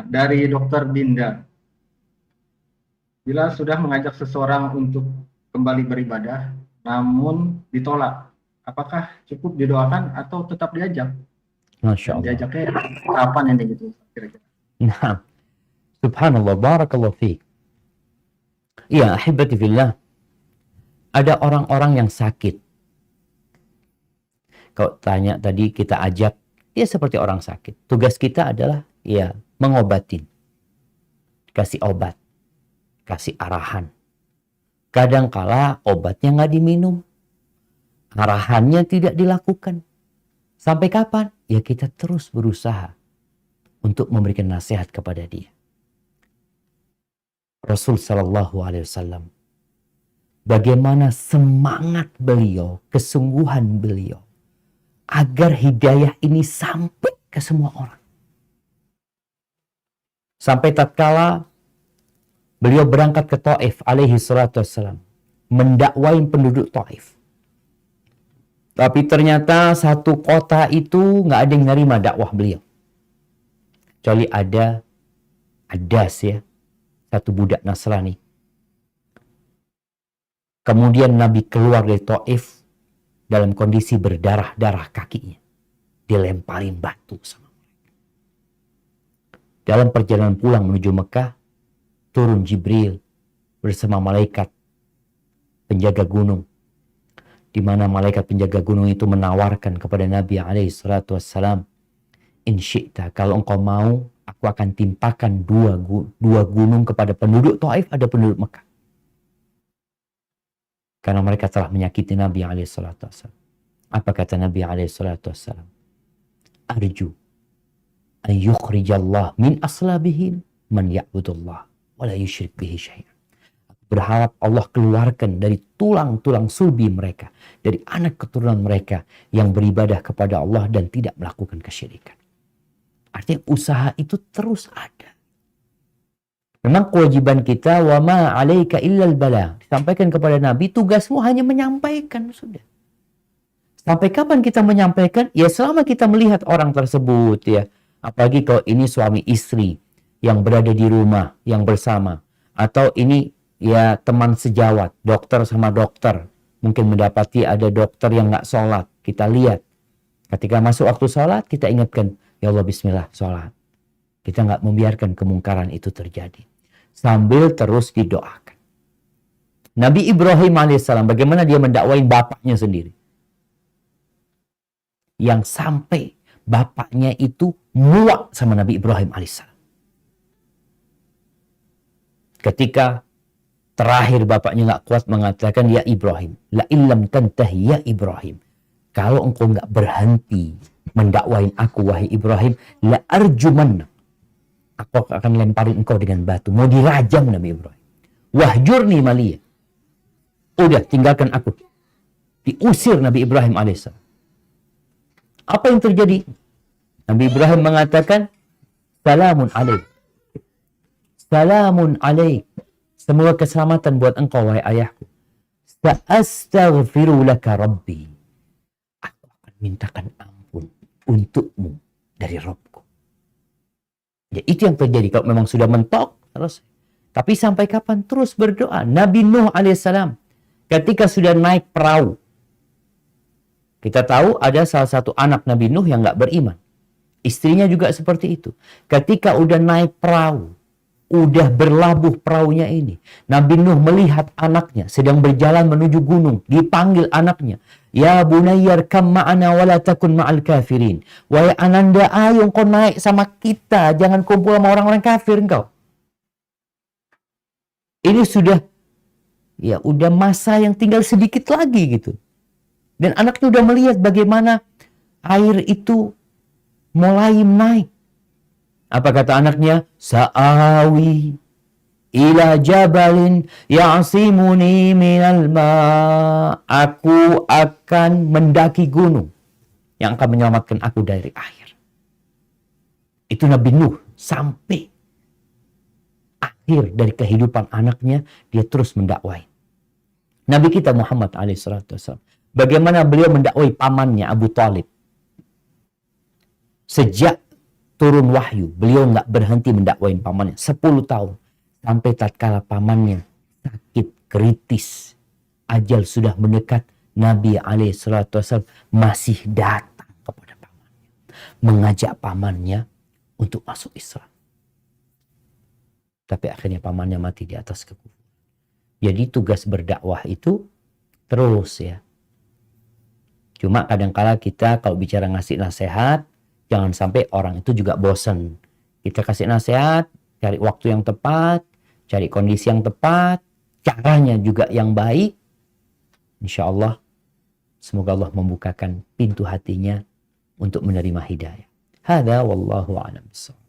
Dari Dokter Dinda, bila sudah mengajak seseorang untuk kembali beribadah, namun ditolak, apakah cukup didoakan atau tetap diajak? Masya Dan Allah. diajaknya kapan ini gitu kira-kira? Nah, subhanallah, barakallahu fiik. Ya, ahibati fillah, ada orang-orang yang sakit. Kalau tanya tadi kita ajak, dia seperti orang sakit. Tugas kita adalah ya mengobatin, kasih obat, kasih arahan. Kadangkala obatnya nggak diminum, arahannya tidak dilakukan. Sampai kapan? Ya kita terus berusaha untuk memberikan nasihat kepada dia. Rasul Shallallahu Alaihi Wasallam, bagaimana semangat beliau, kesungguhan beliau, agar hidayah ini sampai ke semua orang. Sampai tatkala beliau berangkat ke Taif alaihi salatu wassalam, mendakwain penduduk Taif. Tapi ternyata satu kota itu nggak ada yang nerima dakwah beliau. Kecuali ada Adas ya, satu budak Nasrani. Kemudian Nabi keluar dari Taif dalam kondisi berdarah-darah kakinya. Dilemparin batu sama mereka. Dalam perjalanan pulang menuju Mekah, turun Jibril bersama malaikat penjaga gunung, di mana malaikat penjaga gunung itu menawarkan kepada Nabi alaihi salatu wassalam, in syi'ta, kalau engkau mau, aku akan timpakan dua gunung kepada penduduk Taif, ada penduduk Mekah. Karena mereka telah menyakiti Nabi alaihi salatu wassalam. Apa kata Nabi alaihi salatu wassalam? Arju an yukhrijallah min aslabihim man ya'budullah wa la yusyrik bihi syai'an. Berharap Allah keluarkan dari tulang-tulang sulbi mereka, dari anak keturunan mereka yang beribadah kepada Allah dan tidak melakukan kesyirikan. Artinya usaha itu terus ada. Memang kewajiban kita, wa ma 'alaika illal bala, disampaikan kepada Nabi, tugasmu hanya menyampaikan, sudah. Sampai kapan kita menyampaikan? Ya selama kita melihat orang tersebut ya. Apalagi kalau ini suami istri yang berada di rumah, yang bersama. Atau ini ya teman sejawat, dokter sama dokter. Mungkin mendapati ada dokter yang nggak sholat. Kita lihat. Ketika masuk waktu sholat, kita ingatkan, ya Allah bismillah sholat. Kita nggak membiarkan kemungkaran itu terjadi. Sambil terus didoakan. Nabi Ibrahim alaihissalam, bagaimana dia mendakwain bapaknya sendiri. Yang sampai bapaknya itu muak sama Nabi Ibrahim alaihissalam. Ketika terakhir bapaknya nggak kuat mengatakan, ya Ibrahim, la illam tantahi ya Ibrahim, kalau engkau nggak berhenti mendakwain aku wahai Ibrahim, la arjumanna, aku akan lemparin engkau dengan batu. Mau dirajam Nabi Ibrahim. Wahjurni maliya, udah tinggalkan aku. Diusir Nabi Ibrahim alaihissalam. Apa yang terjadi? Nabi Ibrahim mengatakan, salamun alaik. Salamun alaik. Semoga keselamatan buat engkau, wahai ayahku. Sa'astaghfiru laka rabbi. Aku akan mintakan ampun untukmu dari Rabbku. Ya, itu yang terjadi. Kalau memang sudah mentok, selesai. Tapi sampai kapan? Terus berdoa. Nabi Nuh alaihissalam, ketika sudah naik perahu, kita tahu ada salah satu anak Nabi Nuh yang nggak beriman. Istrinya juga seperti itu. Ketika udah naik perahu, udah berlabuh perahunya ini, Nabi Nuh melihat anaknya sedang berjalan menuju gunung. Dipanggil anaknya, ya bunayyar kam ma'ana wala takun ma'al kafirin. Wahai ananda, ayo kau naik sama kita, jangan kumpul sama orang-orang kafir engkau. Ini sudah masa yang tinggal sedikit lagi gitu. Dan anaknya udah melihat bagaimana air itu mulai naik. Apa kata anaknya? Sa'awi ila jabalin ya'simuni minal ma'. Aku akan mendaki gunung yang akan menyelamatkan aku dari air. Itu Nabi Nuh sampai akhir dari kehidupan anaknya, dia terus mendakwai. Nabi kita Muhammad alaihissalam, bagaimana beliau mendakwai pamannya Abu Talib. Sejak turun wahyu. Beliau nggak berhenti mendakwain pamannya 10 tahun. Sampai tatkala pamannya sakit kritis, ajal sudah mendekat, Nabi SAW masih datang kepada pamannya, mengajak pamannya untuk masuk Islam. Tapi akhirnya pamannya mati di atas kekufuran. Jadi tugas berdakwah itu terus ya. Cuma kadang-kala kita kalau bicara ngasih nasihat, jangan sampai orang itu juga bosan. Kita kasih nasihat, cari waktu yang tepat, cari kondisi yang tepat, caranya juga yang baik. Insya Allah, semoga Allah membukakan pintu hatinya untuk menerima hidayah. Hada wallahu a'lam bishawab.